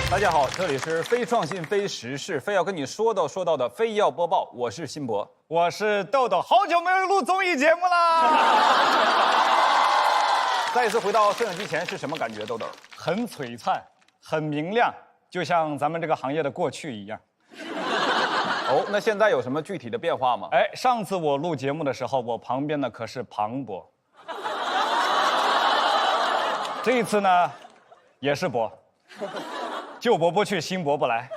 大家好，这里是非创新、非时事、非要跟你说到的非要播报，我是辛博，我是豆豆，好久没有录综艺节目啦！再一次回到摄影机前是什么感觉？豆豆，很璀璨，很明亮，就像咱们这个行业的过去一样。哦，那现在有什么具体的变化吗？哎，上次我录节目的时候，我旁边的可是庞博，这一次呢，也是博。旧博不去，新博不来。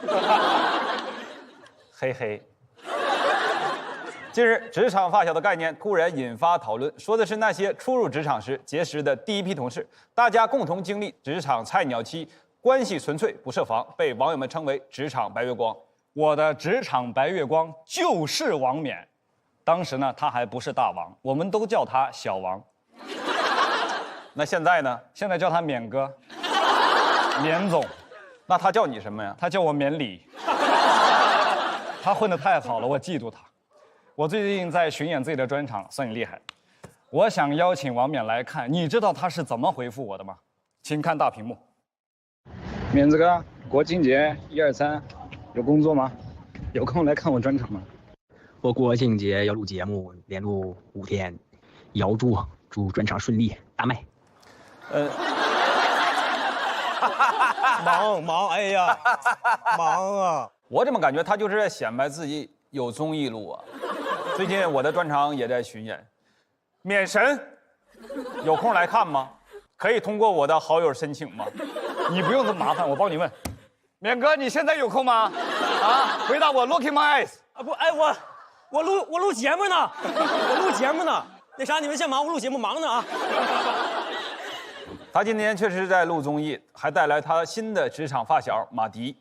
嘿嘿。近日，职场发小的概念突然引发讨论，说的是那些初入职场时结识的第一批同事，大家共同经历职场菜鸟期，关系纯粹不设防，被网友们称为“职场白月光”。我的职场白月光就是王冕，当时呢他还不是大王，我们都叫他小王。那现在呢？现在叫他冕哥，冕总。那他叫你什么呀？他叫我免礼。他混得太好了，我嫉妒他。我最近在巡演自己的专场，算你厉害。我想邀请王冕来看，你知道他是怎么回复我的吗？请看大屏幕。冕子哥，国庆节1、2、3，有工作吗？有空来看我专场吗？我国庆节要录节目，连录5天，遥祝专场顺利，大卖。忙，哎呀，忙啊！我怎么感觉他就是在显摆自己有综艺录啊？最近我的专场也在巡演，冕神，有空来看吗？可以通过我的好友申请吗？你不用这么麻烦，我帮你问。冕哥，你现在有空吗？啊，回答我 ，Look in my eyes。啊不，哎我录节目呢，我录节目呢。那啥，你们先忙，我录节目忙呢啊。他今天确实是在录综艺，还带来他新的职场发小马迪。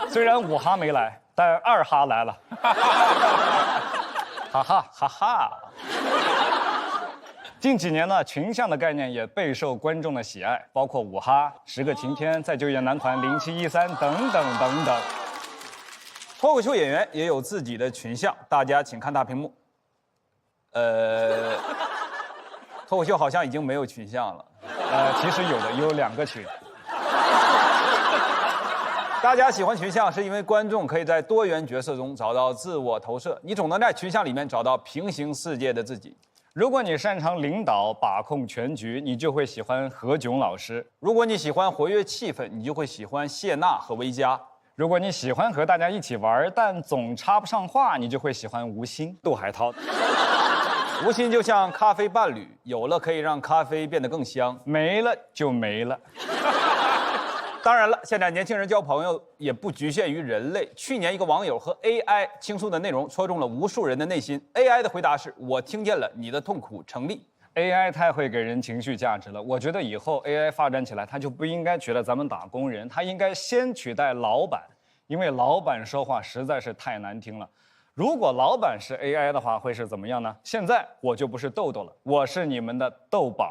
虽然5哈没来，但2哈来了。哈哈哈哈。近几年呢，群像的概念也备受观众的喜爱，包括5哈、10个晴天、再就业男团0713等等。脱口秀演员也有自己的群像，大家请看大屏幕。脱口秀好像已经没有群像了。其实有2个群。大家喜欢群像，是因为观众可以在多元角色中找到自我投射，你总能在群像里面找到平行世界的自己。如果你擅长领导、把控全局，你就会喜欢何炅老师；如果你喜欢活跃气氛，你就会喜欢谢娜和薇娅；如果你喜欢和大家一起玩，但总插不上话，你就会喜欢吴昕、杜海涛。吴昕就像咖啡伴侣，有了可以让咖啡变得更香，没了就没了。当然了，现在年轻人交朋友也不局限于人类。去年一个网友和 AI 倾诉的内容戳中了无数人的内心。AI 的回答是：我听见了你的痛苦，成立。AI 太会给人情绪价值了，我觉得以后 AI 发展起来，它就不应该取代咱们打工人，它应该先取代老板，因为老板说话实在是太难听了。如果老板是 AI 的话，会是怎么样呢？现在我就不是豆豆了，我是你们的豆宝。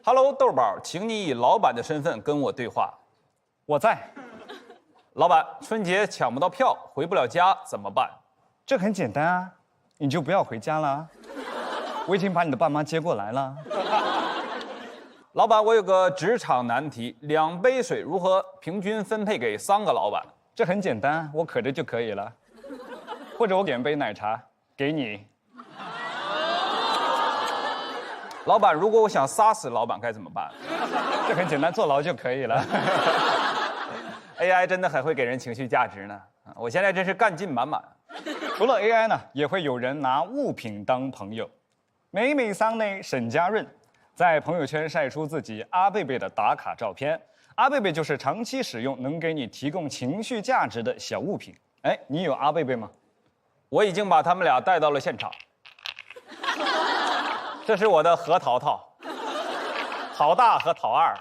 Hello， 豆宝，请你以老板的身份跟我对话。我在。老板，春节抢不到票，回不了家怎么办？这很简单啊，你就不要回家了。我已经把你的爸妈接过来了。老板，我有个职场难题，2杯水如何平均分配给3个老板？这很简单，我渴着就可以了。或者我点杯奶茶给你。老板，如果我想杀死老板该怎么办？这很简单，坐牢就可以了。AI 真的很会给人情绪价值呢，我现在真是干劲满满。除了 AI 呢，也会有人拿物品当朋友。美美桑内沈佳润在朋友圈晒出自己阿贝贝的打卡照片。阿贝贝就是长期使用能给你提供情绪价值的小物品。哎，你有阿贝贝吗？我已经把他们俩带到了现场。这是我的核桃桃，桃大和桃二。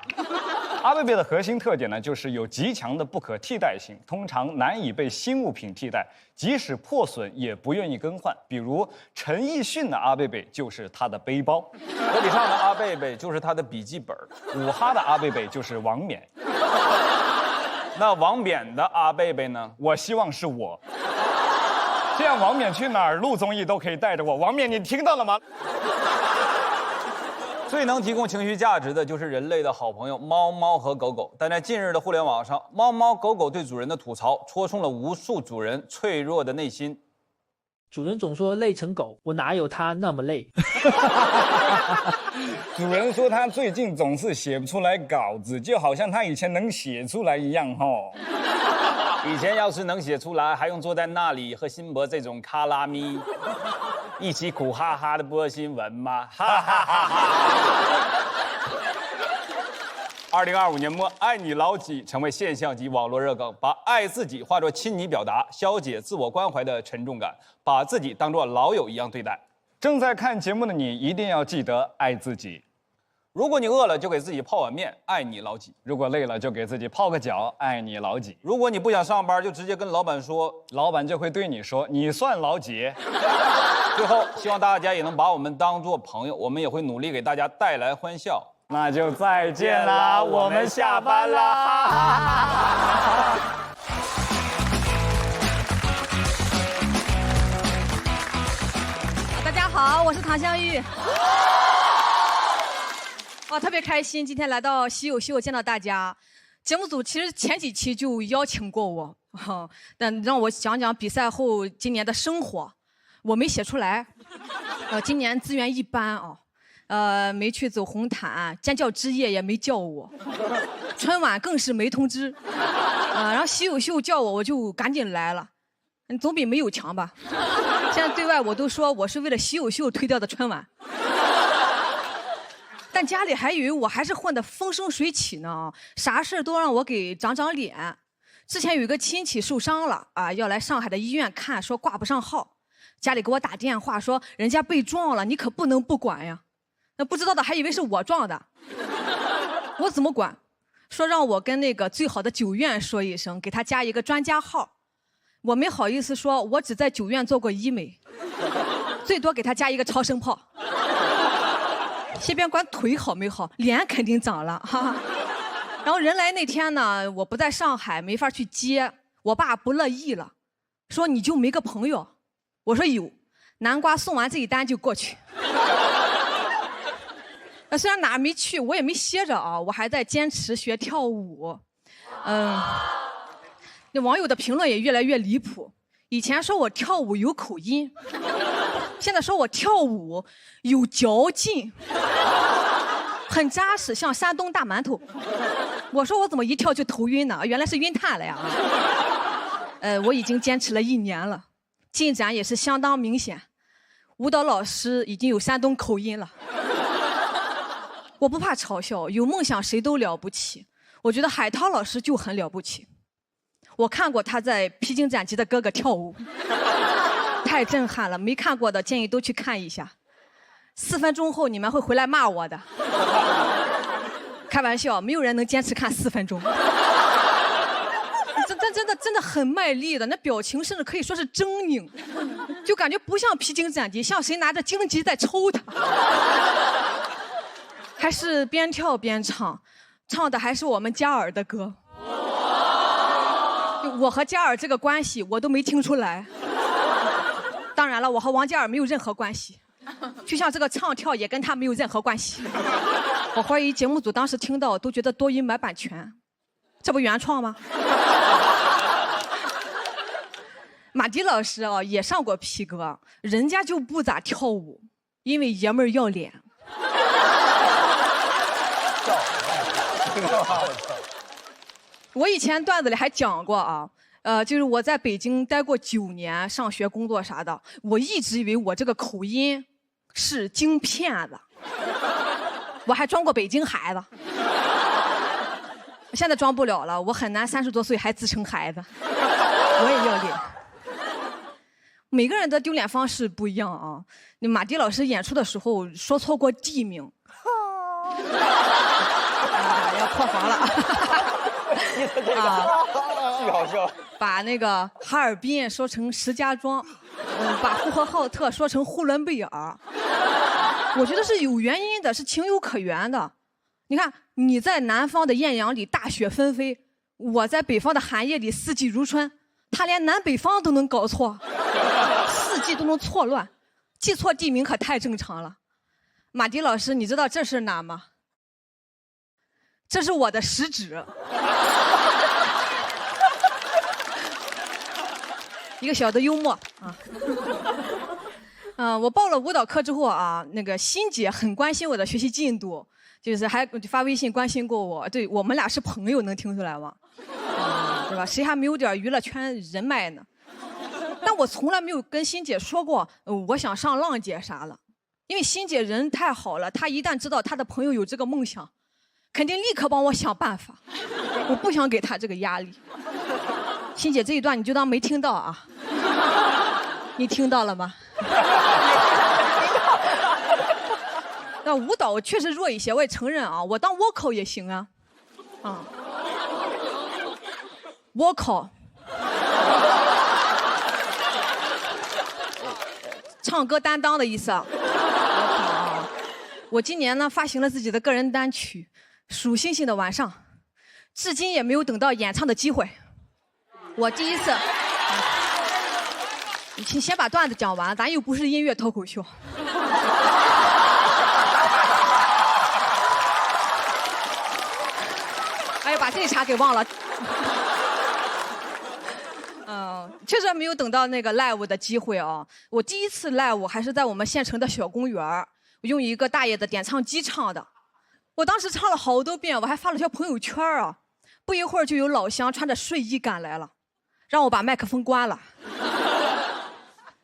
阿贝贝的核心特点呢，就是有极强的不可替代性，通常难以被新物品替代，即使破损也不愿意更换。比如陈奕迅的阿贝贝就是他的背包，河北上的阿贝贝就是他的笔记本，5哈的阿贝贝就是王冕。那王冕的阿贝贝呢？我希望是我。这样王冕去哪儿录综艺都可以带着我。王冕，你听到了吗？最能提供情绪价值的就是人类的好朋友猫猫和狗狗，但在近日的互联网上，猫猫狗狗对主人的吐槽戳中了无数主人脆弱的内心。主人总说累成狗，我哪有他那么累？主人说他最近总是写不出来稿子，就好像他以前能写出来一样吼。以前要是能写出来，还用坐在那里和辛博这种卡拉咪一起苦哈哈的播新闻吗？哈哈哈哈。2025年末，爱你老几成为现象级网络热梗，把爱自己化作亲昵表达，消解自我关怀的沉重感，把自己当作老友一样对待。正在看节目的你，一定要记得爱自己。如果你饿了，就给自己泡碗面，爱你老几；如果累了，就给自己泡个脚，爱你老几；如果你不想上班，就直接跟老板说，老板就会对你说，你算老几。最后，希望大家也能把我们当作朋友，我们也会努力给大家带来欢笑。那就再见啦，我们下班啦。大家好，我是唐湘玉。哇，特别开心，今天来到稀有秀见到大家。节目组其实前几期就邀请过我，但让我讲讲比赛后今年的生活，我没写出来。今年资源一般啊。没去走红毯，尖叫之夜也没叫我，春晚更是没通知，然后稀有秀叫我，我就赶紧来了，总比没有强吧。现在对外我都说我是为了稀有秀推掉的春晚，但家里还以为我还是混得风生水起呢，啥事都让我给长长脸。之前有一个亲戚受伤了啊，要来上海的医院看，说挂不上号，家里给我打电话说人家被撞了，你可不能不管呀。那不知道的还以为是我撞的，我怎么管？说让我跟那个最好的九院说一声，给他加一个专家号。我没好意思说，我只在九院做过医美，最多给他加一个超声炮。先别管腿好没好，脸肯定长了哈。然后人来那天呢，我不在上海，没法去接，我爸不乐意了，说你就没个朋友？我说有，南瓜送完这一单就过去。虽然哪儿没去，我也没歇着啊，我还在坚持学跳舞。那网友的评论也越来越离谱，以前说我跳舞有口音，现在说我跳舞有嚼劲，很扎实，像山东大馒头。我说我怎么一跳就头晕呢？原来是晕碳了呀。我已经坚持了1年了，进展也是相当明显，舞蹈老师已经有山东口音了。我不怕嘲笑，有梦想谁都了不起。我觉得海涛老师就很了不起。我看过他在《披荆斩棘的哥哥》跳舞，太震撼了。没看过的建议都去看一下。4分钟后你们会回来骂我的。开玩笑，没有人能坚持看4分钟。真的很卖力的，那表情甚至可以说是狰狞，就感觉不像披荆斩棘，像谁拿着荆棘在抽他。还是边跳边唱，唱的还是我们嘉尔的歌。我和嘉尔这个关系我都没听出来。当然了，我和王嘉尔没有任何关系，就像这个唱跳也跟他没有任何关系。我怀疑节目组当时听到都觉得多余买版权，这不原创吗？马迪老师啊也上过 P 哥，人家就不咋跳舞，因为爷们儿要脸。我以前段子里还讲过啊，就是我在北京待过9年，上学、工作啥的，我一直以为我这个口音是京片子，我还装过北京孩子。现在装不了了，我很难30多岁还自称孩子，我也要脸。每个人的丢脸方式不一样啊。那马迪老师演出的时候说错过地名。要破防了啊！巨好笑。把那个哈尔滨说成石家庄，把呼和浩特说成呼伦贝尔。我觉得是有原因的，是情有可原的。你看，你在南方的艳阳里大雪纷飞，我在北方的寒夜里四季如春，他连南北方都能搞错，四季都能错乱，记错地名可太正常了。马迪老师，你知道这是哪吗？这是我的食指。一个小的幽默啊。我报了舞蹈课之后啊，那个欣姐很关心我的学习进度，就是还发微信关心过我。对，我们俩是朋友，能听出来吗？对吧？谁还没有点娱乐圈人脉呢？但我从来没有跟欣姐说过，我想上浪姐啥了，因为欣姐人太好了，她一旦知道她的朋友有这个梦想，肯定立刻帮我想办法。我不想给她这个压力。欣姐这一段你就当没听到啊，你听到了吗？那舞蹈确实弱一些，我也承认啊，我当 vocal 也行啊，vocal， 唱歌担当的意思啊。我今年呢发行了自己的个人单曲《数星星的晚上》，至今也没有等到演唱的机会。我第一次，你先把段子讲完，咱又不是音乐脱口秀。哎呀，把这茬给忘了。确实没有等到那个 live 的机会啊。我第一次 live 还是在我们县城的小公园，我用一个大爷的点唱机唱的。我当时唱了好多遍，我还发了条朋友圈啊。不一会儿就有老乡穿着睡衣赶来了，让我把麦克风关了。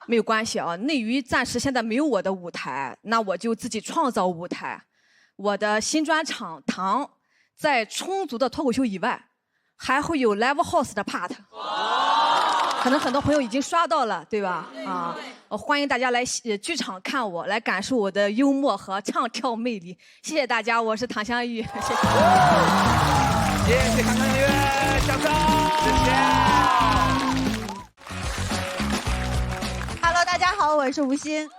没有关系啊，内娱暂时现在没有我的舞台，那我就自己创造舞台。我的新专场《糖》在充足的脱口秀以外，还会有 live house 的 part。可能很多朋友已经刷到了，对吧？欢迎大家来剧场看我，来感受我的幽默和唱跳魅力。谢谢大家，我是唐香玉，谢谢。谢谢康康音乐，掌声，谢谢。Hello， 大家好，我是吴昕。谢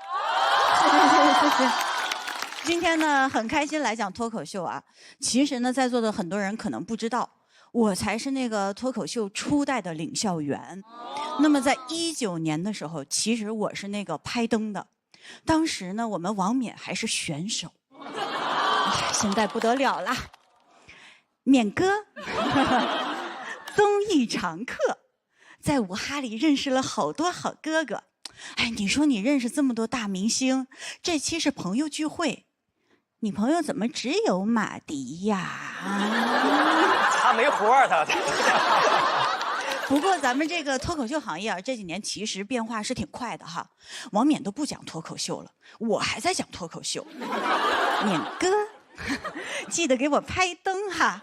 谢。今天呢，很开心来讲脱口秀啊。其实呢，在座的很多人可能不知道，我才是那个脱口秀初代的领笑员。那么在19年的时候，其实我是那个拍灯的。当时呢，我们王冕还是选手。现在不得了啦，冕哥，综艺常客，在武哈里认识了好多好哥哥。哎，你说你认识这么多大明星，这期是朋友聚会，你朋友怎么只有马迪呀？他没活儿，他。不过咱们这个脱口秀行业啊，这几年其实变化是挺快的哈。王冕都不讲脱口秀了，我还在讲脱口秀。冕哥，记得给我拍灯哈。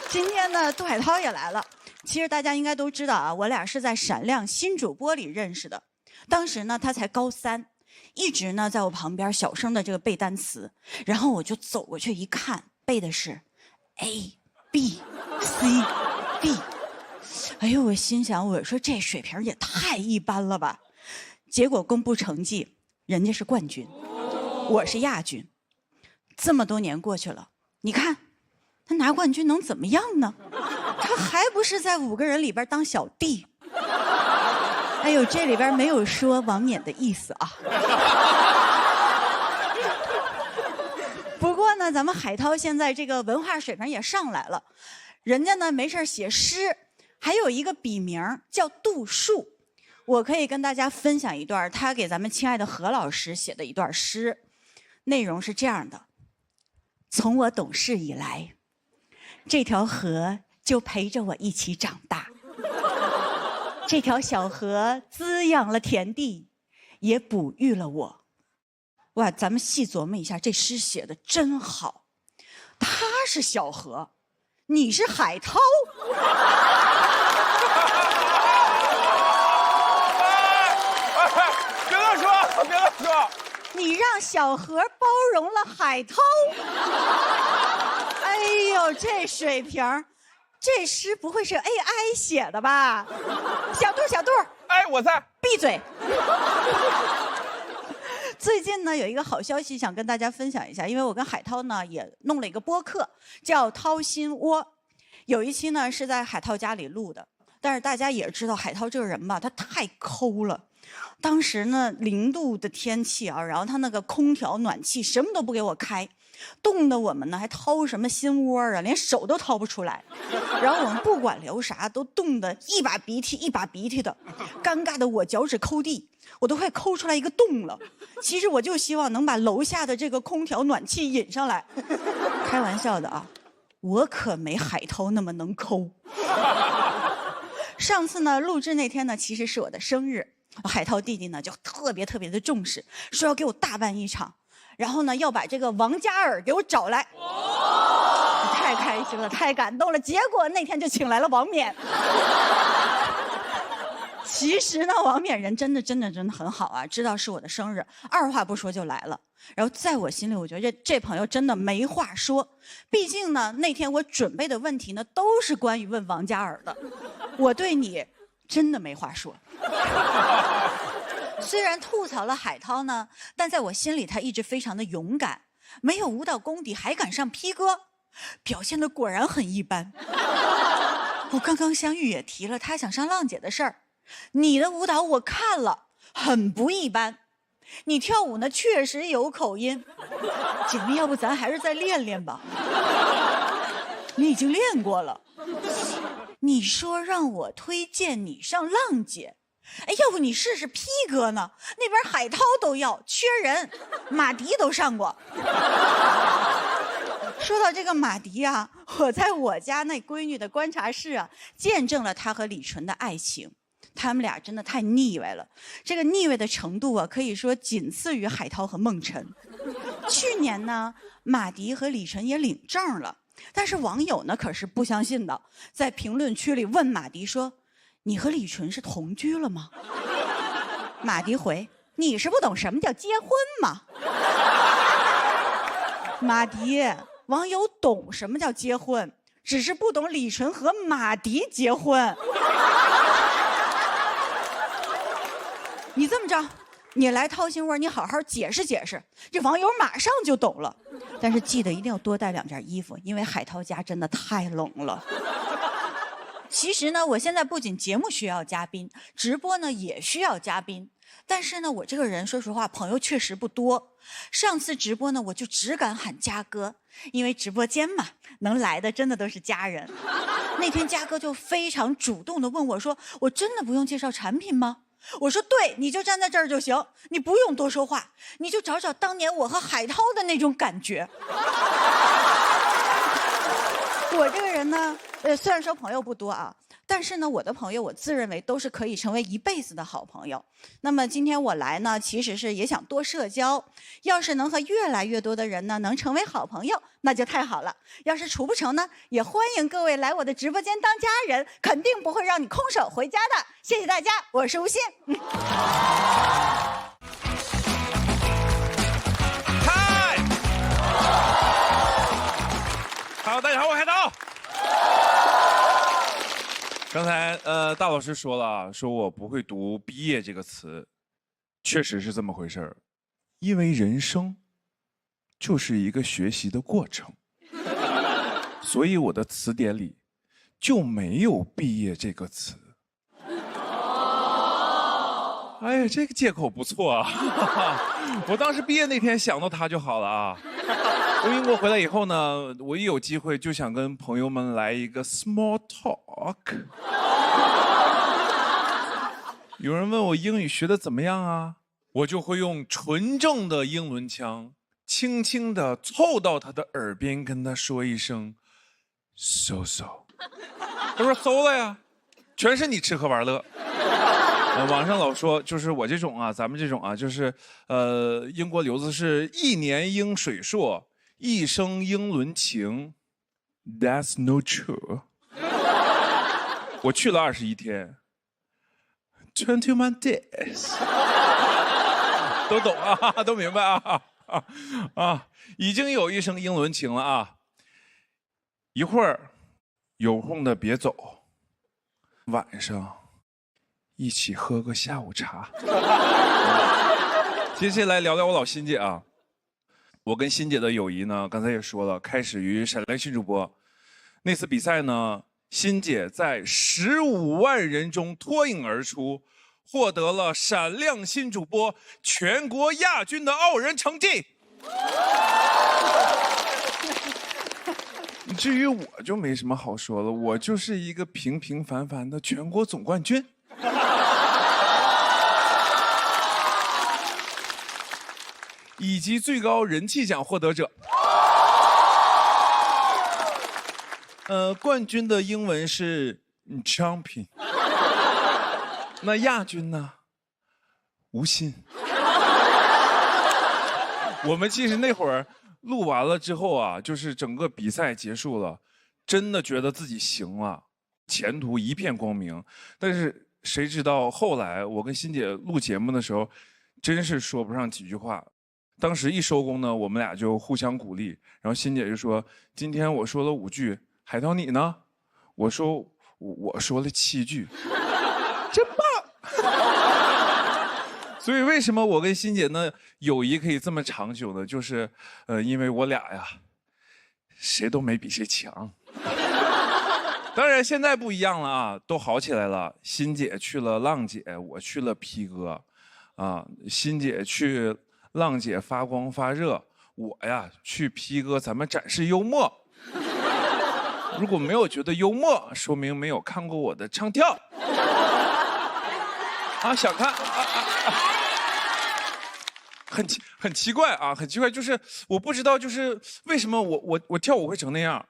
今天呢，杜海涛也来了。其实大家应该都知道啊，我俩是在闪亮新主播里认识的。当时呢，他才高3，一直呢在我旁边小声的这个背单词，然后我就走过去一看，背的是 A B C D。哎呦，我心想，我说这水平也太一般了吧。结果公布成绩，人家是冠军，我是亚军。这么多年过去了，你看他拿冠军能怎么样呢？他还不是在5个人里边当小弟。哎呦，这里边没有说王冕的意思啊。不过呢，咱们海涛现在这个文化水平也上来了，人家呢没事写诗，还有一个笔名叫杜树。我可以跟大家分享一段他给咱们亲爱的何老师写的一段诗，内容是这样的：从我懂事以来，这条河就陪着我一起长大。这条小河滋养了田地，也哺育了我。哇，咱们细琢磨一下，这诗写的真好。他是小河，你是海涛。别乱说，别乱说。你让小河包容了海涛。哎呦，这水平，这诗不会是 AI 写的吧？小杜，小杜，哎，我在。闭嘴。最近呢，有一个好消息想跟大家分享一下，因为我跟海涛呢也弄了一个播客，叫《掏心窝》。有一期呢是在海涛家里录的，但是大家也知道海涛这个人吧，他太抠了。当时呢0度的天气啊，然后他那个空调暖气什么都不给我开，冻得我们呢还掏什么心窝啊，连手都掏不出来。然后我们不管聊啥，都冻得一把鼻涕一把鼻涕的，尴尬的我脚趾抠地，我都快抠出来一个洞了。其实我就希望能把楼下的这个空调暖气引上来。开玩笑的啊，我可没海涛那么能抠。上次呢录制那天呢，其实是我的生日，海涛弟弟呢就特别的重视，说要给我大办一场，然后呢要把这个王嘉尔给我找来。太开心了，太感动了。结果那天就请来了王冕。其实呢，王冕人真的很好啊，知道是我的生日，二话不说就来了。然后在我心里，我觉得这朋友真的没话说。毕竟呢，那天我准备的问题呢，都是关于问王嘉尔的。我对你真的没话说。虽然吐槽了海涛呢，但在我心里他一直非常的勇敢，没有舞蹈功底还敢上 P 歌，表现的果然很一般。我刚刚相遇也提了他想上浪姐的事儿，你的舞蹈我看了，很不一般。你跳舞呢确实有口音，姐妹，要不咱还是再练练吧？你已经练过了。你说让我推荐你上浪姐，哎，要不你试试 P 歌呢？那边海涛都要，缺人，马迪都上过。说到这个马迪啊，我在我家那闺女的观察室啊，见证了他和李纯的爱情。他们俩真的太腻歪了，这个腻歪的程度啊，可以说仅次于海涛和孟晨。去年呢，马迪和李纯也领证了，但是网友呢可是不相信的，在评论区里问马迪说：“你和李纯是同居了吗？”马迪回：“你是不懂什么叫结婚吗？”马迪，网友懂什么叫结婚，只是不懂李纯和马迪结婚。你这么着，你来掏心窝，你好好解释解释，这网友马上就懂了。但是记得一定要多带2件衣服，因为海涛家真的太冷了。其实呢，我现在不仅节目需要嘉宾，直播呢也需要嘉宾。但是呢，我这个人说实话，朋友确实不多。上次直播呢，我就只敢喊嘉哥，因为直播间嘛，能来的真的都是家人。那天嘉哥就非常主动地问我说：“我真的不用介绍产品吗？”我说：“对，你就站在这儿就行，你不用多说话，你就找找当年我和海涛的那种感觉。”我这个人呢，虽然说朋友不多啊，但是呢，我的朋友我自认为都是可以成为一辈子的好朋友。那么今天我来呢，其实是也想多社交。要是能和越来越多的人呢，能成为好朋友，那就太好了。要是处不成呢，也欢迎各位来我的直播间当家人，肯定不会让你空手回家的。谢谢大家，我是吴昕。嗨，好，大家好，我海涛。刚才大老师说了，说我不会读“毕业”这个词，确实是这么回事儿。因为人生就是一个学习的过程，所以我的词典里就没有“毕业”这个词。哎呀，这个借口不错啊！我当时毕业那天想到它就好了啊。从英国回来以后呢，我一有机会就想跟朋友们来一个 small talk。有人问我英语学的怎么样啊，我就会用纯正的英伦腔，轻轻地凑到他的耳边，跟他说一声 so so。他说 so 了呀，全是你吃喝玩乐。网上老说，就是我这种啊，咱们这种啊，就是英国留子是1年英水硕，1生英伦情 ，That's no true。我去了21天 ，21 days， 都懂啊，都明白啊，已经有1生英伦情了啊。一会儿有空的别走，晚上一起喝个下午茶。接下来聊聊我老欣姐啊。我跟欣姐的友谊呢，刚才也说了，开始于闪亮新主播。那次比赛呢，欣姐在15万人中脱颖而出，获得了闪亮新主播全国亚军的傲人成绩。至于我就没什么好说了，我就是一个平平凡凡的全国总冠军。以及最高人气奖获得者。冠军的英文是 champion， 那亚军呢？无心。我们其实那会儿录完了之后啊，就是整个比赛结束了，真的觉得自己行了，前途一片光明。但是谁知道后来我跟欣姐录节目的时候，真是说不上几句话。当时一收工呢，我们俩就互相鼓励，然后欣姐就说：“今天我说了5句，海涛你呢？”我说：“我说了7句，真棒！”所以为什么我跟欣姐呢友谊可以这么长久呢？就是因为我俩呀，谁都没比谁强。当然现在不一样了啊，都好起来了。欣姐去了浪姐，我去了 P 哥，啊，欣姐去浪姐发光发热，我呀去 P 哥咱们展示幽默。如果没有觉得幽默，说明没有看过我的唱跳。啊，想看很奇怪啊，很奇怪，就是我不知道，就是为什么我跳舞会成那样，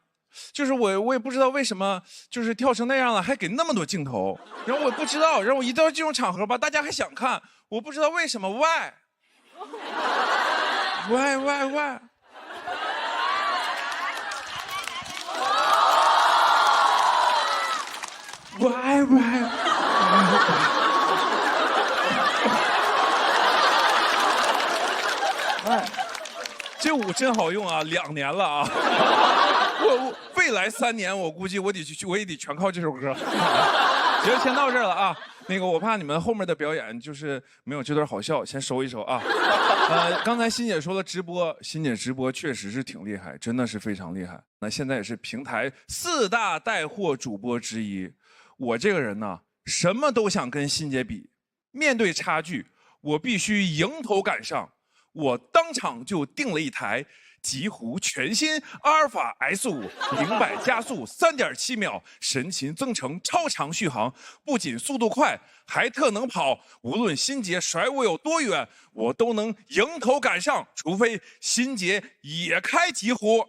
就是我也不知道为什么，就是跳成那样了还给那么多镜头，然后我不知道，然后我一到这种场合吧，大家还想看，我不知道为什么 why。这舞真好用啊，2年了啊！我未来3年，我估计我也得全靠这首歌。行，先到这儿了啊。那个，我怕你们后面的表演就是没有这段好笑，先收一收啊。刚才欣姐说了直播，欣姐直播确实是挺厉害，真的是非常厉害。那现在也是平台4大带货主播之一。我这个人呢，什么都想跟欣姐比，面对差距，我必须迎头赶上。我当场就订了一台极狐全新阿尔法 S5 0-100加速3.7秒，神禽增程超长续航，不仅速度快，还特能跑。无论欣姐甩我有多远，我都能迎头赶上，除非欣姐也开极狐。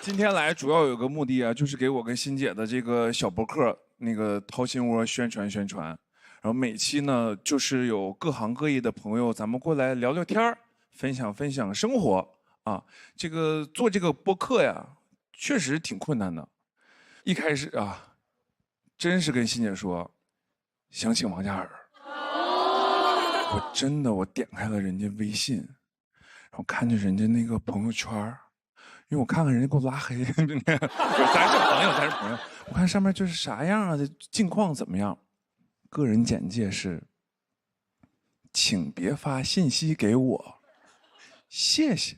今天来主要有个目的啊，就是给我跟欣姐的这个小博客那个掏心窝宣传。然后每期呢，就是有各行各业的朋友，咱们过来聊聊天儿，分享生活啊。这个做这个播客呀，确实挺困难的。一开始啊，真是跟欣姐说想请王嘉尔，我点开了人家微信，然后看着人家那个朋友圈，因为我看看人家给我拉黑，咱是朋友，我看上面就是啥样啊，这近况怎么样？个人简介是：请别发信息给我，谢谢。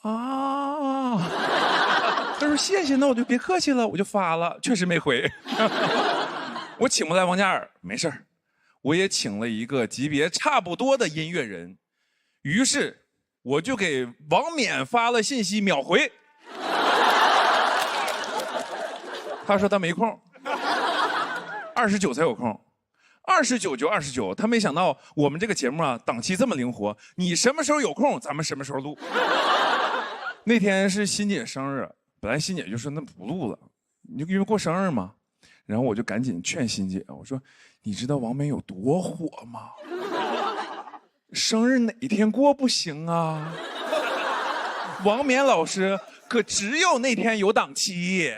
啊，他说谢谢，那我就别客气了，我就发了，确实没回。我请不来王嘉尔，没事儿，我也请了一个级别差不多的音乐人，于是我就给王冕发了信息，秒回。他说他没空。29才有空，29就29。他没想到我们这个节目啊，档期这么灵活，你什么时候有空，咱们什么时候录。那天是欣姐生日，本来欣姐就说那不录了，因为过生日嘛。然后我就赶紧劝欣姐，我说你知道王冕有多火吗？生日哪天过不行啊？王冕老师可只有那天有档期。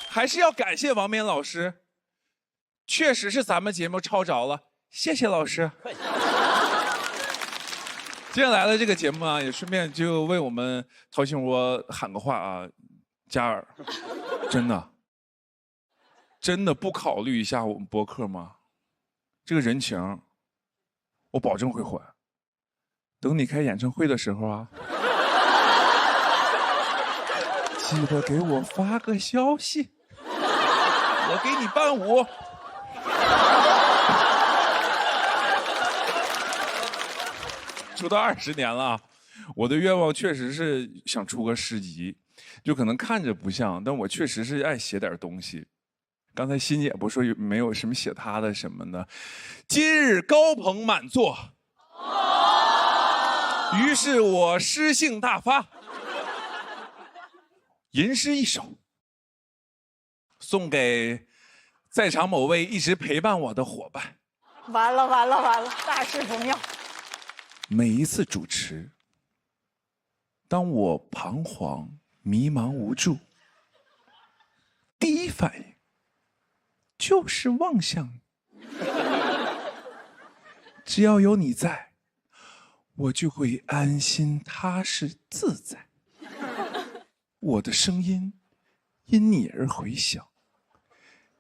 还是要感谢王冕老师，确实是咱们节目抄着了，谢谢老师。接下来的这个节目啊，也顺便就为我们掏心窝喊个话啊，嘉尔，真的不考虑一下我们播客吗？这个人情，我保证会还。等你开演唱会的时候啊，记得给我发个消息，我给你伴舞。出道20年了，我的愿望确实是想出个诗集，就可能看着不像，但我确实是爱写点东西。刚才欣姐不说没有什么写她的什么的，今日高朋满座，于是我诗兴大发，吟诗一首，送给在场某位一直陪伴我的伙伴。完了完了完了，大事不妙。每一次主持，当我彷徨、迷茫、无助，第一反应就是望向你。只要有你在，我就会安心、踏实、自在。我的声音因你而回响，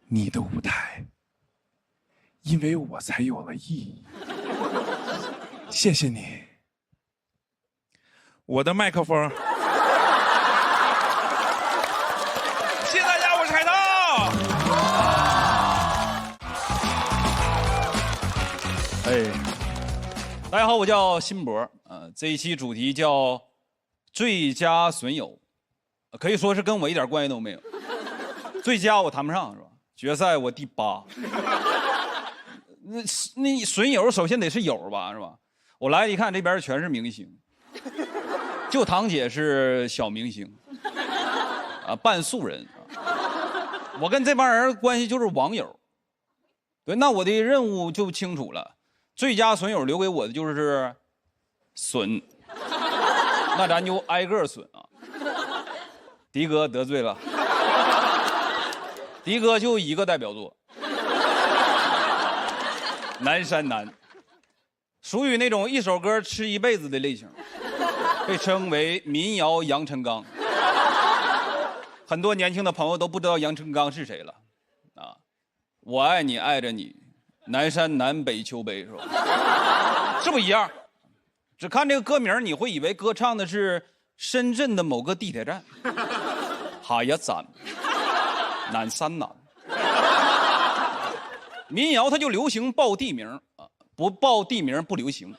你的舞台因为我才有了意义。谢谢你，我的麦克风。谢谢大家，我是海涛。大家好，我叫辛博。这一期主题叫最佳损友，可以说是跟我一点关系都没有。最佳我谈不上是吧？决赛我第8。那损友首先得是友吧是吧？我来一看，这边全是明星，就堂姐是小明星，半素人。我跟这帮人关系就是网友。对，那我的任务就清楚了，最佳损友留给我的就是损，那咱就挨个损啊。迪哥得罪了，迪哥就一个代表作，南山南。属于那种一首歌吃一辈子的类型，被称为民谣杨臣刚。很多年轻的朋友都不知道杨臣刚是谁了，啊，我爱你爱着你，南山南北秋悲是吧？是不一样，只看这个歌名，你会以为歌唱的是深圳的某个地铁站，哈呀赞，南山南。民谣它就流行报地名啊。不报地名不流行。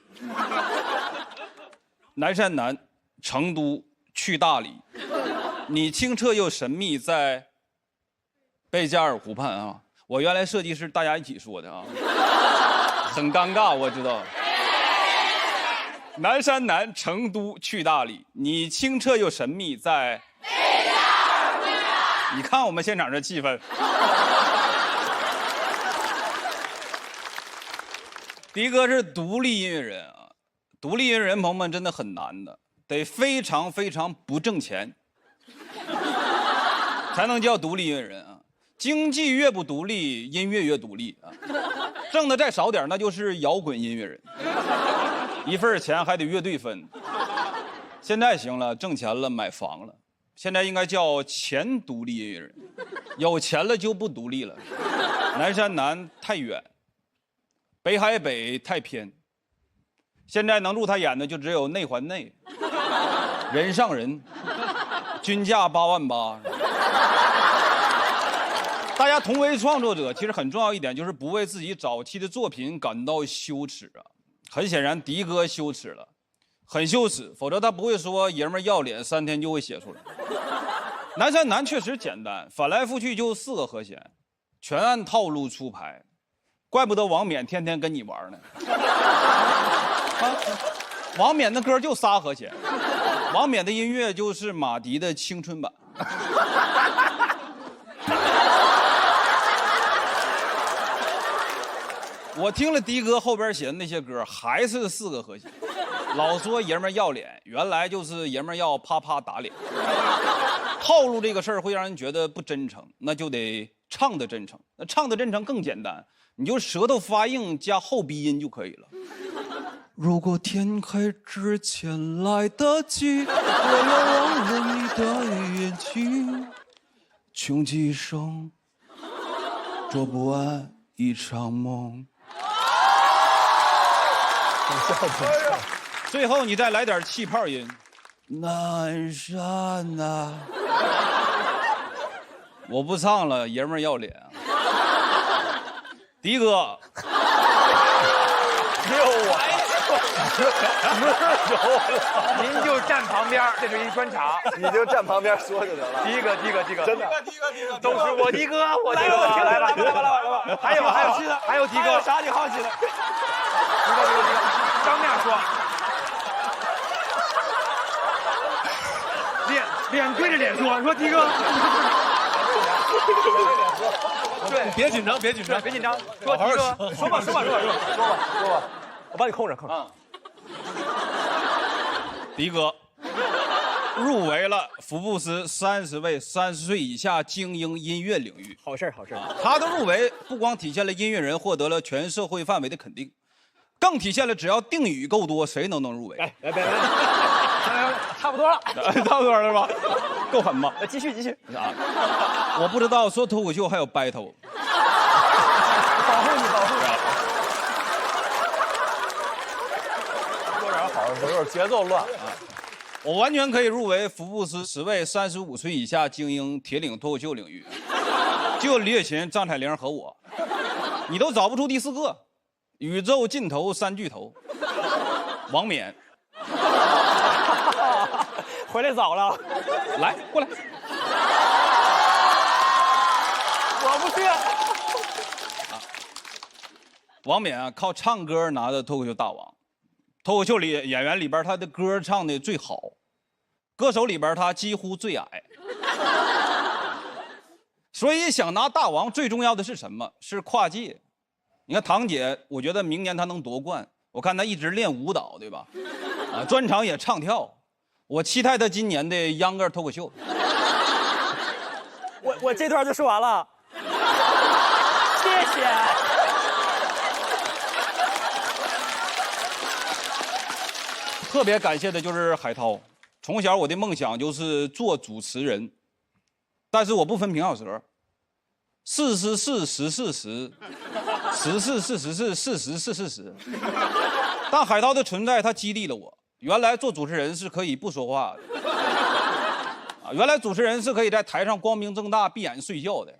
南山南，成都去大理，你清澈又神秘，在贝加尔湖畔啊！我原来设计是大家一起说的啊，很尴尬，我知道。南山南，成都去大理，你清澈又神秘，在贝加尔湖畔。你看我们现场这气氛。迪哥是独立音乐人啊，独立音乐人朋友们真的很难的，得非常非常不挣钱，才能叫独立音乐人啊。经济越不独立，音乐越独立啊。挣的再少点，那就是摇滚音乐人，一份钱还得乐队分。现在行了，挣钱了，买房了，现在应该叫前独立音乐人，有钱了就不独立了。南山南太远。北海北太偏，现在能入他眼的就只有内环内、人上人，均价88000。大家同为创作者，其实很重要一点就是不为自己早期的作品感到羞耻啊。很显然，迪哥羞耻了，很羞耻，否则他不会说爷们要脸3天就会写出来。南山南确实简单，翻来覆去就4个和弦，全按套路出牌。怪不得王冕天天跟你玩呢。王冕的歌就仨和弦，王冕的音乐就是马迪的青春版。我听了迪哥后边写的那些歌，还是4个和弦。老说爷们要脸，原来就是爷们要啪啪打脸。套路这个事儿会让人觉得不真诚，那就得唱的真诚。那唱的真诚更简单。你就舌头发硬加后鼻音就可以了。如果天黑之前来得及，我要忘了你的眼睛，穷极一生做不完一场梦。最后你再来点气泡音，南山呐。我不唱了，爷们儿要脸啊。迪哥，只有我，您就站旁边，这是一专场，你就站旁边说就得了。第一个，真的，都是我的哥，我的哥，来吧，还有迪哥，还有啥你好奇的？迪哥，当面说，脸对着脸说迪哥。对，别紧张，说迪哥，说吧，我帮你控着。迪哥入围了福布斯30位30岁以下精英音乐领域。好事。他的入围不光体现了音乐人获得了全社会范围的肯定，更体现了只要定语够多，谁能入围。别，差不多了，差不多了吧？够狠吧？继续。啊！我不知道说脱口秀还有 battle。保护你。说点好的，有点节奏乱啊。我完全可以入围福布斯10位35岁以下精英铁岭脱口秀领域，就李雪琴、张彩玲和我，你都找不出第4个，宇宙尽头3巨头，王冕。回来早了，来过来，我不去。王冕啊，靠唱歌拿的脱口秀大王，脱口秀里演员里边他的歌唱的最好，歌手里边他几乎最矮。所以想拿大王最重要的是什么？是跨界。你看堂姐，我觉得明年她能夺冠，我看她一直练舞蹈，对吧？啊，专场也唱跳。我期待他今年的秧歌脱口秀。我这段就说完了，谢谢。特别感谢的就是海涛，从小我的梦想就是做主持人，但是我不分平翘舌，是是是是是是，是是是是是事实是事实。但海涛的存在，他激励了我。原来做主持人是可以不说话的，啊，原来主持人是可以在台上光明正大闭眼睡觉的。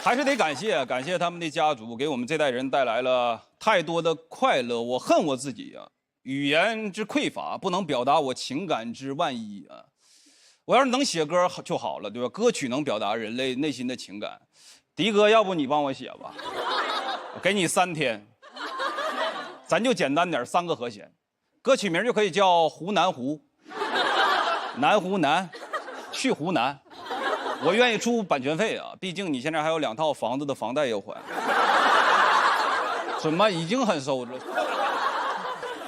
还是得感谢他们的家族，给我们这代人带来了太多的快乐。我恨我自己啊，语言之匮乏，不能表达我情感之万一啊。我要是能写歌就好了，对吧？歌曲能表达人类内心的情感。迪哥，要不你帮我写吧？我给你3天。咱就简单点，3个和弦，歌曲名就可以叫《湖南湖》，南湖南，去湖南。我愿意出版权费啊，毕竟你现在还有2套房子的房贷要还。准吗？已经很收着。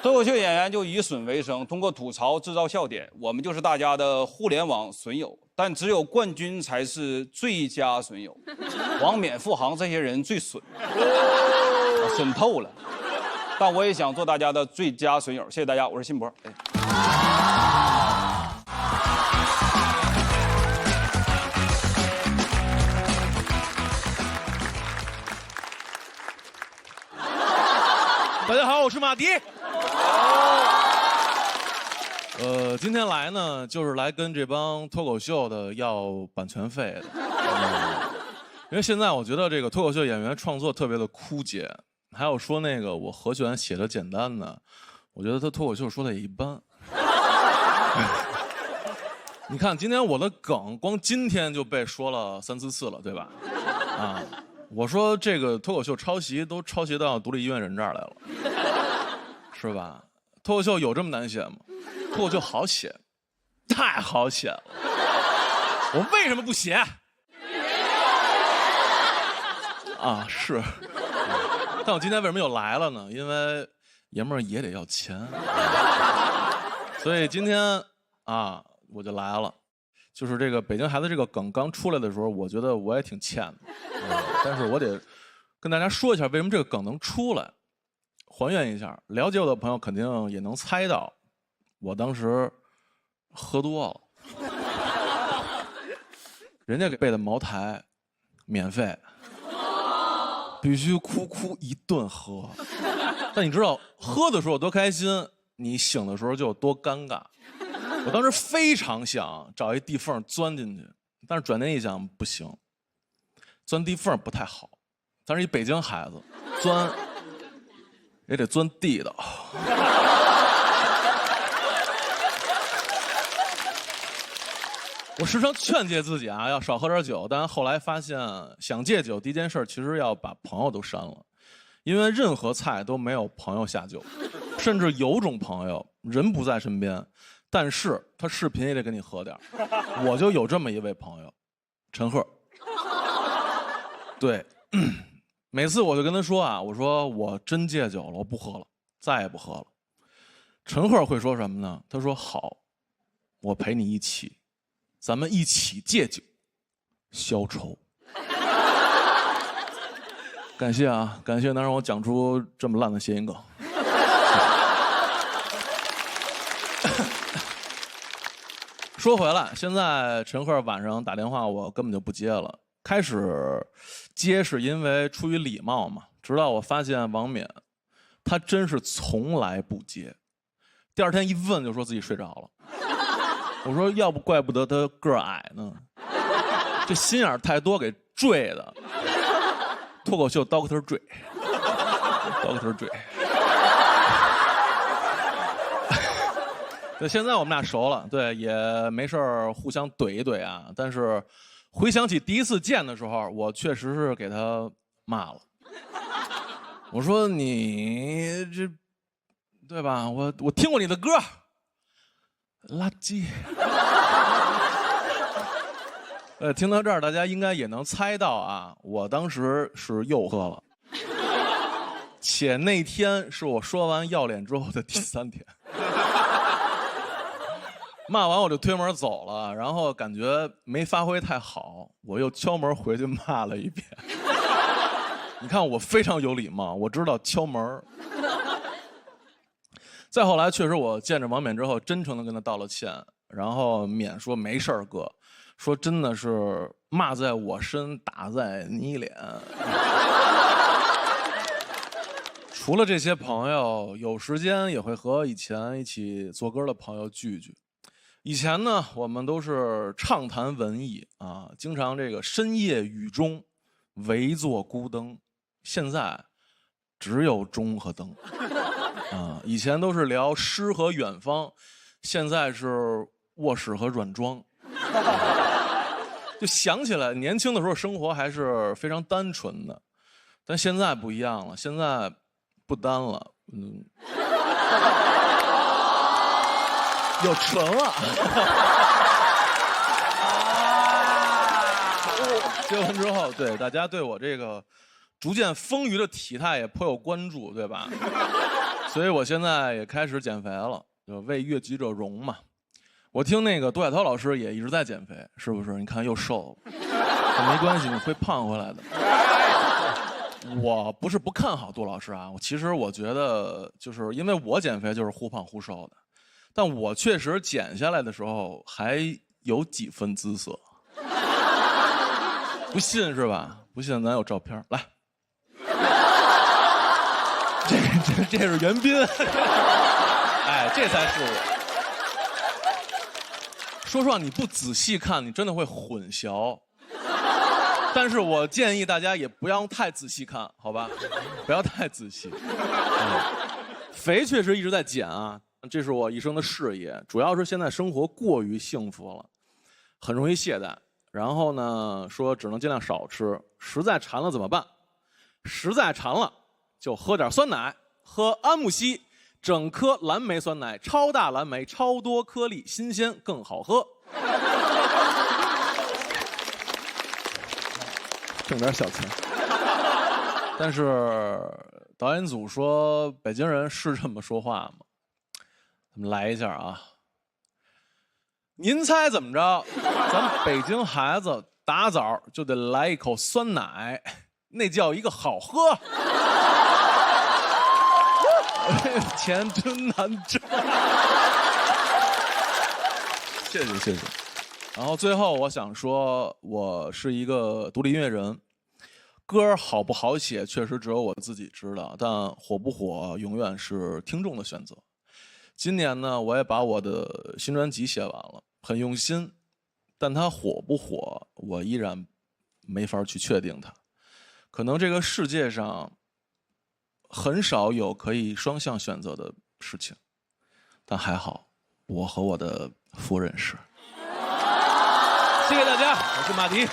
脱口秀演员就以损为生，通过吐槽制造笑点，我们就是大家的互联网损友，但只有冠军才是最佳损友。王冕、付航这些人最损，损透了。但我也想做大家的最佳损友，谢谢大家，我是辛博。大家好，我是马迪。今天来呢，就是来跟这帮脱口秀的要版权费的。因为现在我觉得这个脱口秀演员创作特别的枯竭。还有说那个我和弦写的简单的，我觉得他脱口秀说的也一般。你看今天我的梗，光今天就被说了3、4次了，对吧？啊，我说这个脱口秀抄袭都抄袭到独立音乐人这儿来了，是吧？脱口秀有这么难写吗？脱口秀好写，太好写了。我为什么不写？啊，是。但我今天为什么又来了呢？因为爷们儿也得要钱，所以今天啊我就来了。就是这个北京孩子这个梗刚出来的时候，我觉得我也挺欠的，但是我得跟大家说一下为什么这个梗能出来，还原一下。了解我的朋友肯定也能猜到，我当时喝多了，人家给备的茅台免费。必须哭一顿喝。但你知道喝的时候有多开心，你醒的时候就有多尴尬。我当时非常想找一地缝钻进去，但是转念一想不行，钻地缝不太好。咱是一北京孩子，钻也得钻地道。我时常劝诫自己啊，要少喝点酒，但后来发现，想戒酒第一件事其实要把朋友都删了，因为任何菜都没有朋友下酒，甚至有种朋友人不在身边，但是他视频也得跟你喝点。我就有这么一位朋友，陈赫。对，每次我就跟他说啊，我说我真戒酒了，我不喝了，再也不喝了。陈赫会说什么呢？他说好，我陪你一起。咱们一起戒酒，消愁。感谢啊，感谢能让我讲出这么烂的谐音梗。说回来，现在陈赫晚上打电话，我根本就不接了。开始接是因为出于礼貌嘛，直到我发现王冕，他真是从来不接。第二天一问就说自己睡着了。我说要不怪不得他个儿矮呢，这心眼太多给坠的。脱口秀 Dr. Dre。对，现在我们俩熟了，对，也没事互相怼一怼啊。但是回想起第一次见的时候，我确实是给他骂了。我说你这，对吧？我听过你的歌。垃圾。听到这儿，大家应该也能猜到啊，我当时是又喝了，且那天是我说完要脸之后的第3天。骂完我就推门走了，然后感觉没发挥太好，我又敲门回去骂了一遍。你看我非常有礼貌，我知道敲门。再后来，确实我见着王冕之后，真诚地跟他道了歉。然后冕说没事儿哥，说真的是骂在我身，打在你脸。除了这些朋友，有时间也会和以前一起做歌的朋友聚聚。以前呢，我们都是畅谈文艺啊，经常这个深夜雨中围坐孤灯。现在只有钟和灯。啊，以前都是聊诗和远方，现在是卧室和软装。就想起来年轻的时候生活还是非常单纯的，但现在不一样了，现在不单了，有纯了。结婚之后，对大家对我这个逐渐丰腴的体态也颇有关注，对吧？所以我现在也开始减肥了，就为悦己者容嘛。我听那个杜海涛老师也一直在减肥，是不是？你看又瘦了，没关系，你会胖回来的。我不是不看好杜老师啊，其实我觉得就是因为我减肥就是忽胖忽瘦的，但我确实减下来的时候还有几分姿色。不信是吧？不信咱有照片来。这是袁彬，哎，这才是我。说实话，你不仔细看，你真的会混淆。但是我建议大家也不要太仔细看，好吧？不要太仔细。肥确实一直在减啊，这是我一生的事业。主要是现在生活过于幸福了，很容易懈怠。然后呢，说只能尽量少吃，实在馋了怎么办？实在馋了就喝点酸奶。喝安慕希整颗蓝莓酸奶，超大蓝莓，超多颗粒，新鲜更好喝。挣点小钱。但是导演组说北京人是这么说话吗？咱们来一下啊！您猜怎么着？咱们北京孩子打早就得来一口酸奶，那叫一个好喝。钱真难挣。谢谢谢谢。然后最后我想说，我是一个独立音乐人，歌好不好写，确实只有我自己知道，但火不火永远是听众的选择。今年呢，我也把我的新专辑写完了，很用心，但它火不火，我依然没法去确定它。可能这个世界上很少有可以双向选择的事情，但还好，我和我的夫人是。谢谢大家，我是马迪。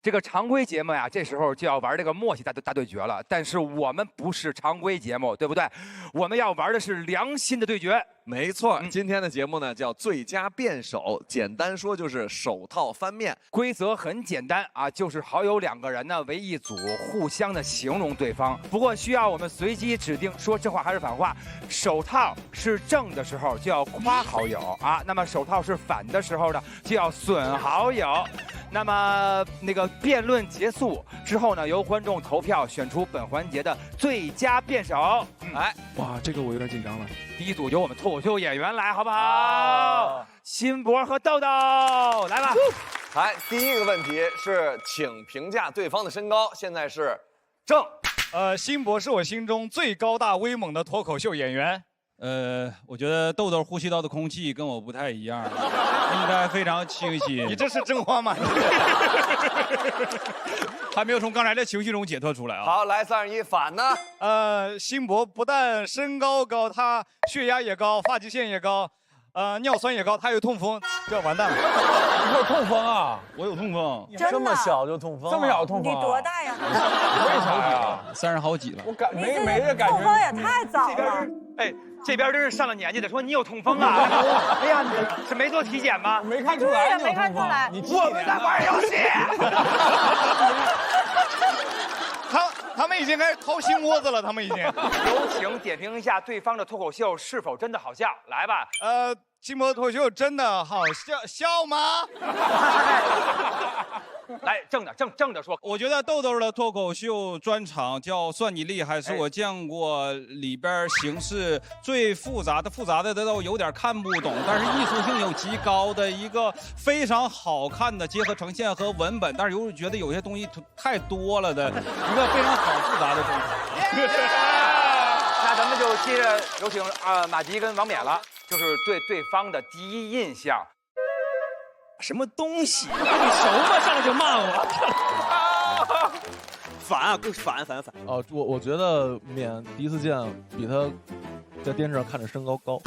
这个常规节目呀，这时候就要玩这个默契大对决了。但是我们不是常规节目，对不对？我们要玩的是良心的对决。没错，今天的节目呢叫最佳辩手，简单说就是手套翻面。规则很简单啊，就是好友2个人呢为一组，互相的形容对方。不过需要我们随机指定说正话还是反话。手套是正的时候就要夸好友啊，那么手套是反的时候呢就要损好友。那么那个辩论结束之后呢，由观众投票选出本环节的最佳辩手。哎，哇，这个我有点紧张了。第一组由我们脱口秀演员来，好不好？辛博和豆豆，来吧。来，第一个问题是，请评价对方的身高。现在是正。辛博是我心中最高大威猛的脱口秀演员。我觉得豆豆呼吸到的空气跟我不太一样，应该非常清晰。你这是真话吗？还没有从刚才的情绪中解脱出来啊！好，来3、2、1，反呢？辛博不但身高高，他血压也高，发际线也高，尿酸也高，他有痛风，这完蛋了。你有痛风啊？我有痛风。这么小就痛风？这么小痛风？你多大呀？为啥呀？30好几了。我没这感觉。痛风也太早了。哎，这边真是上了年纪的说你有痛风啊？哎呀，你是没做体检吗？没看出来，没看出来。我们在玩游戏。他们已经开始掏心窝子了，他们已经。有请点评一下对方的脱口秀是否真的好笑，来吧。辛博脱口秀真的好笑吗？来，正着说。我觉得豆豆的脱口秀专场叫《算你厉害》，是我见过里边形式最复杂的都有点看不懂，但是艺术性有极高的一个非常好看的结合呈现和文本，但是又觉得有些东西太多了的一个非常好复杂的专场。那咱们就接着有请马迪跟王冕了，就是对对方的第一印象。什么东西？你熟吗？上来就骂我。反啊，反。哦，我觉得冕第一次见比他在电视上看着身高高。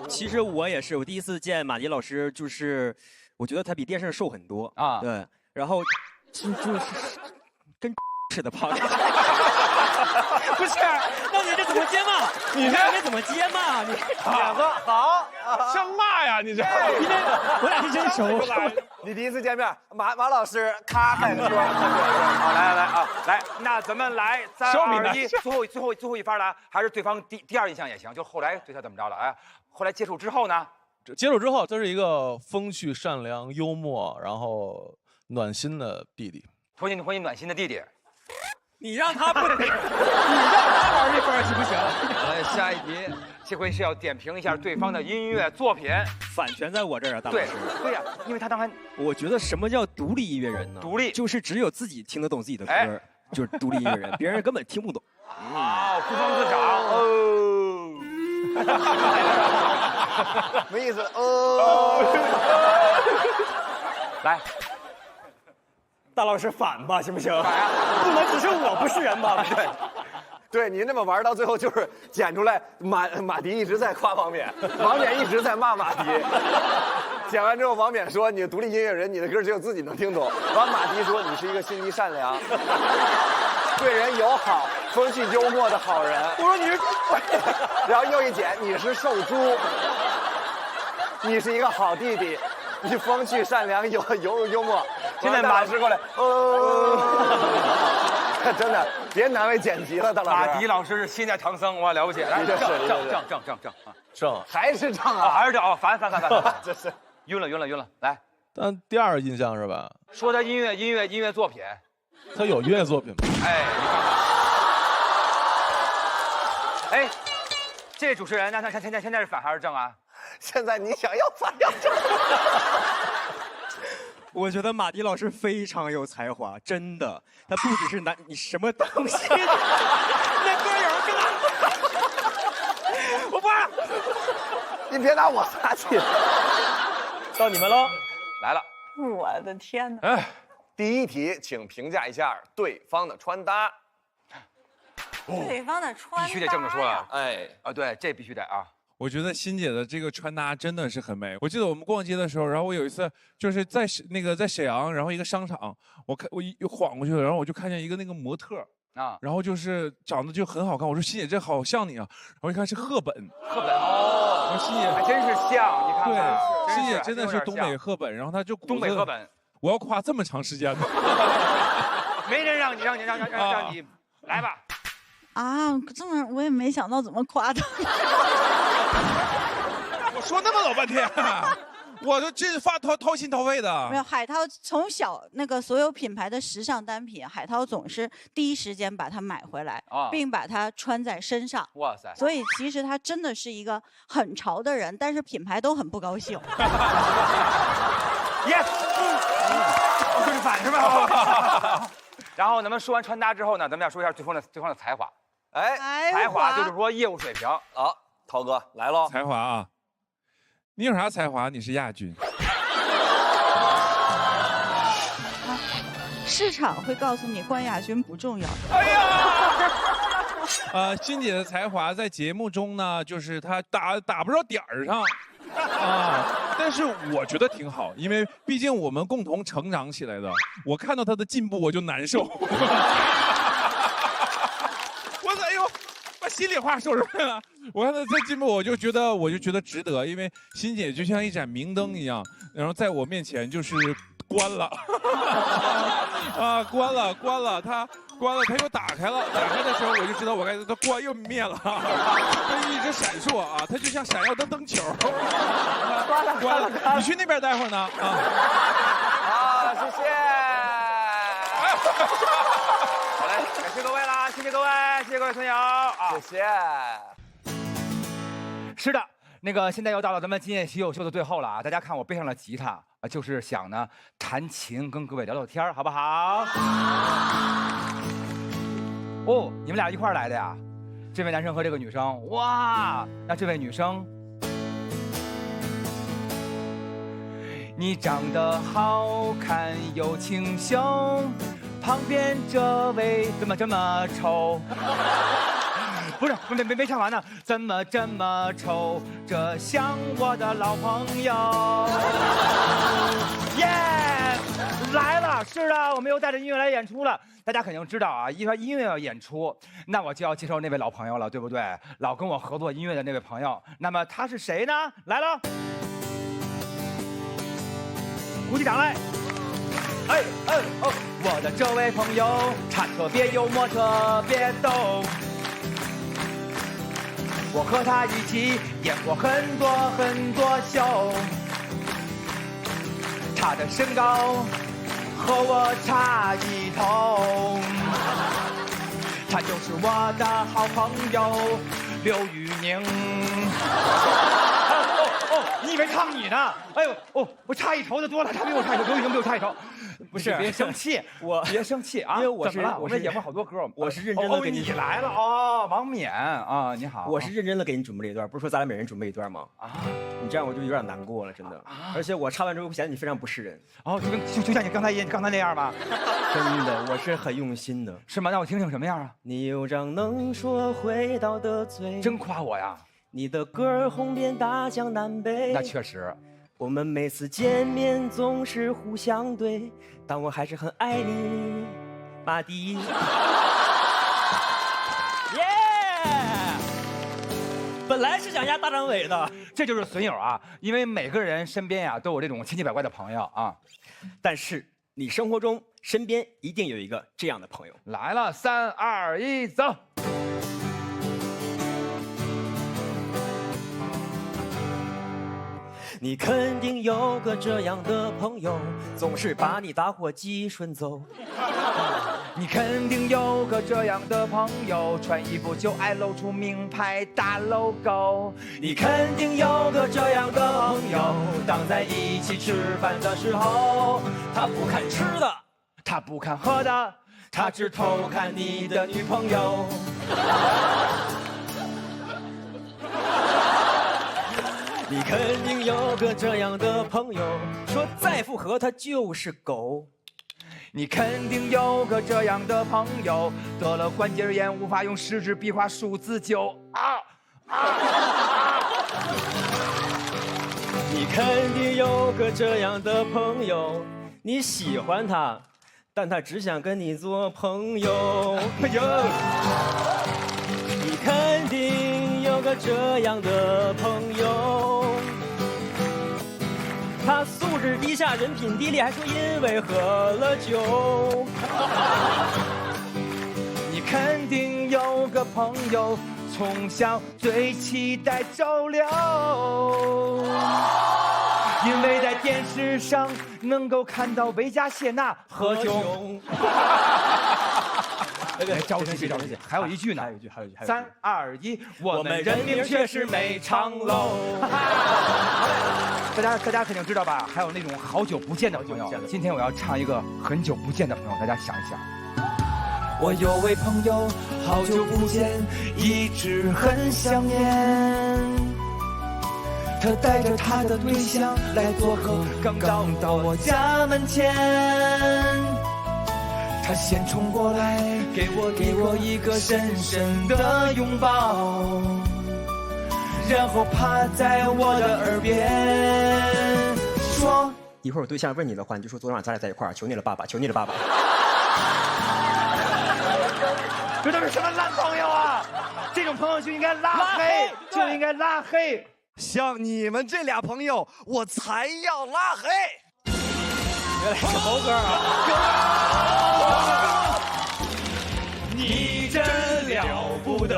其实我也是，我第一次见马迪老师，就是我觉得他比电视上瘦很多啊。对，然后就是跟似的胖。不是，那你这怎么接骂？你这怎么接骂？你两个好，像骂呀！你这，因为我俩是真熟。你第一次见面，马老师咔开个说，好，来啊，来，那咱们来3、2、1，最后一发了，还是对方第二印象也行，就后来对他怎么着了？哎，后来接触之后呢？接触之后，他是一个风趣、善良、幽默，然后暖心的弟弟。欢迎暖心的弟弟。你让他不，你让他玩这份行不行？来，下一题，这回是要点评一下对方的音乐作品。反全在我这儿啊，大老师。对呀，因为他当然，我觉得什么叫独立音乐人呢？独立就是只有自己听得懂自己的歌，就是独立音乐人，别人根本听不懂。好，孤芳自赏哦。没意思哦。来。大老师反吧，行不行？不能只是我不是人吧？对，您这么玩到最后就是剪出来，马迪一直在夸王冕，王冕一直在骂马迪。剪完之后，王冕说：“你独立音乐人，你的歌只有自己能听懂。”完，马迪说：“你是一个心地善良、对人友好、风趣幽默的好人。”我说你是，然后又一剪，你是瘦猪，你是一个好弟弟。你风趣善良幽默，现在马老师过来，真的别难为剪辑了，大老师。马迪老师是心在唐僧，哇，了不起！来，正，还是正啊，还是正啊，烦，这是晕了，来。但第二印象是吧？说他音乐作品，他有音乐作品吗？哎，你看看，哎，这主持人，那他现在是反还是正啊？现在你想要咋样就。我觉得马迪老师非常有才华，真的，他不只是你什么东西，那歌有更。我不玩了，你别拿我撒气。到你们喽，来了。我的天哪！哎，第一题，请评价一下对方的穿搭。对方的穿搭必须得这么说了。哎，啊，对，这必须得啊。我觉得欣姐的这个穿搭真的是很美。我记得我们逛街的时候，然后我有一次就是在沈阳，然后一个商场，我一晃过去了，然后我就看见一个那个模特啊，然后就是长得就很好看。我说欣姐这好像你啊，然后一看是赫本。赫本哦，我说欣姐还真是像，你看看，对，欣姐真的是东北赫本，然后她就东北赫本。我要夸这么长时间的，没人让你来吧。啊，这么我也没想到怎么夸他。我说那么老半天，我都真是掏心掏肺的。没有，海涛从小那个所有品牌的时尚单品，海涛总是第一时间把它买回来，并把它穿在身上。哇塞！所以其实他真的是一个很潮的人，但是品牌都很不高兴。Yes， 就是反是吧？然后咱们说完穿搭之后呢，咱们要说一下对方的才华。哎，才华就是说业务水平。好，涛哥来喽。才华啊，你有啥才华？你是亚军。市场会告诉你冠亚军不重要。哎呀！欣姐的才华在节目中呢，就是她打不着点儿上。但是我觉得挺好，因为毕竟我们共同成长起来的。我看到他的进步，我就难受。哎呦，把心里话说出来了。我看到他进步，我就觉得值得，因为欣姐就像一盏明灯一样，然后在我面前就是关了，关了，他又打开了，打开的时候我就知道我该它关又灭了，它一直闪烁啊，它就像闪耀的灯球。关了，你去那边待会儿呢好，谢谢。好嘞，感谢各位啦，谢谢各位，谢谢各位村友啊，谢谢。是的，那个现在又到了咱们今夜喜友秀的最后了啊！大家看我背上了吉他啊，就是想呢弹琴跟各位聊聊天，好不好？哦，你们俩一块儿来的呀？这位男生和这个女生，哇，那这位女生。你长得好看又清秀，旁边这位怎么这么丑？不是，没唱完呢，怎么这么丑？这像我的老朋友。耶，来了，是的，我们又带着音乐来演出了。大家肯定知道啊，一说音乐要演出，那我就要介绍那位老朋友了，对不对？老跟我合作音乐的那位朋友，那么他是谁呢？来了。鼓起掌来！我的这位朋友，他特别幽默，特别逗。我和他一起演过很多秀。他的身高和我差一头，他就是我的好朋友刘宇宁。你以为唱你呢？哎呦，我差一头的多了，他比我差一头，刘宇宁比我差一头。不是，别生气，别生气啊！因为我们演过好多歌，我是认真的给你来了哦，王冕啊，你好，我是认真的给你准备了一段，不是说咱俩每人准备一段吗？啊，你这样我就有点难过了，真的。而且我唱完之后显得你非常不是人。哦，就像你刚才那样吗？真的，我是很用心的。是吗？那我听听什么样啊？你有张能说会道的嘴，真夸我呀！你的歌儿红遍大江南北，那确实。我们每次见面总是互相对，但我还是很爱你，马迪。耶！本来是想压大张伟的，这就是损友啊！因为每个人身边呀都有这种千奇百怪的朋友啊，但是你生活中身边一定有一个这样的朋友。来了，3、2、1，走！你肯定有个这样的朋友，总是把你打火机顺走。你肯定有个这样的朋友，穿衣服就爱露出名牌大 logo。你肯定有个这样的朋友，当在一起吃饭的时候，他不看吃的，他不看喝的，他只偷看你的女朋友。你肯定有个这样的朋友，说再复合他就是狗。你肯定有个这样的朋友，得了关节炎无法用食指比划数字9。你肯定有个这样的朋友，你喜欢他，但他只想跟你做朋友。你肯定有个这样的朋友，他素质低下，人品低劣，还说因为喝了酒。你肯定有个朋友，从小最期待周六，因为在电视上能够看到维加谢娜喝酒。别着急，别着急，还有一句呢，还有一句，3、2、1，我们人民却是美长楼。大家肯定知道吧？还有那种好久不见的朋友。今天我要唱一个很久不见的朋友，大家想一想。我有位朋友，好久不见，一直很想念。他带着他的对象来做客，刚到我家门前。他先冲过来，给我一个深深的拥抱，然后趴在我的耳边说：“一会儿我对象问你的话，你就说昨晚咱俩在一块儿，求你了，爸爸，求你了，爸爸。”这都是什么烂朋友啊！这种朋友就应该拉黑，就应该拉黑。像你们这俩朋友，我才要拉黑。原来是猴哥啊！你真了不得！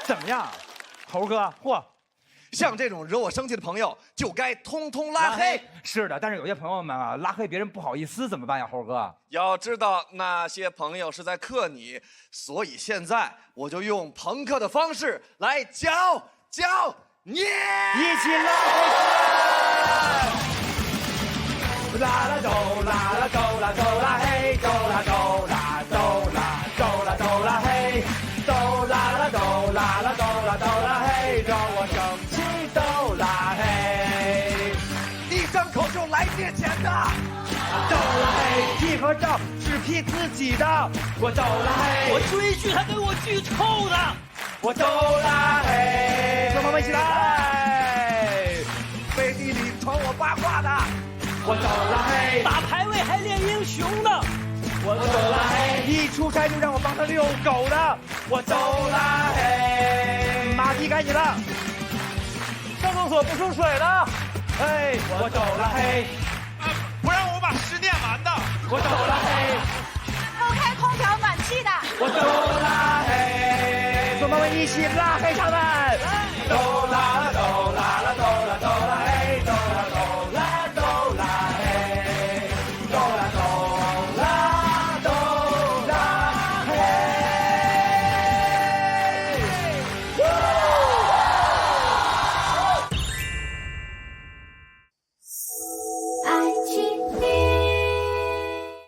怎么样，猴哥？嚯！像这种惹我生气的朋友，就该通通拉黑。是的，但是有些朋友们啊，拉黑别人不好意思，怎么办呀，猴哥？要知道那些朋友是在克你，所以现在我就用朋克的方式来教你，一起拉黑他！啦啦哆啦啦哆啦哆啦嘿，哆啦哆啦哆啦哆啦哆啦嘿，哆啦啦哆啦啦哆啦哆啦嘿，让我生气哆啦嘿，一张口就来借钱的，哆啦嘿，P 合照只 P 自己的，我哆啦嘿，我追剧他给我剧透的，我哆啦嘿，跟我们一起来，背地里传我八卦的。我哆啦嘿，打排位还练英雄的，我哆啦嘿，一出差就让我帮他遛狗的，我哆啦嘿，马蒂该你了，上厕所不冲水的，哎，我哆啦嘿，不让我把诗念完的，我哆啦嘿，不开空调暖气的，我哆啦嘿，朋友们一起拉黑他们，哆啦。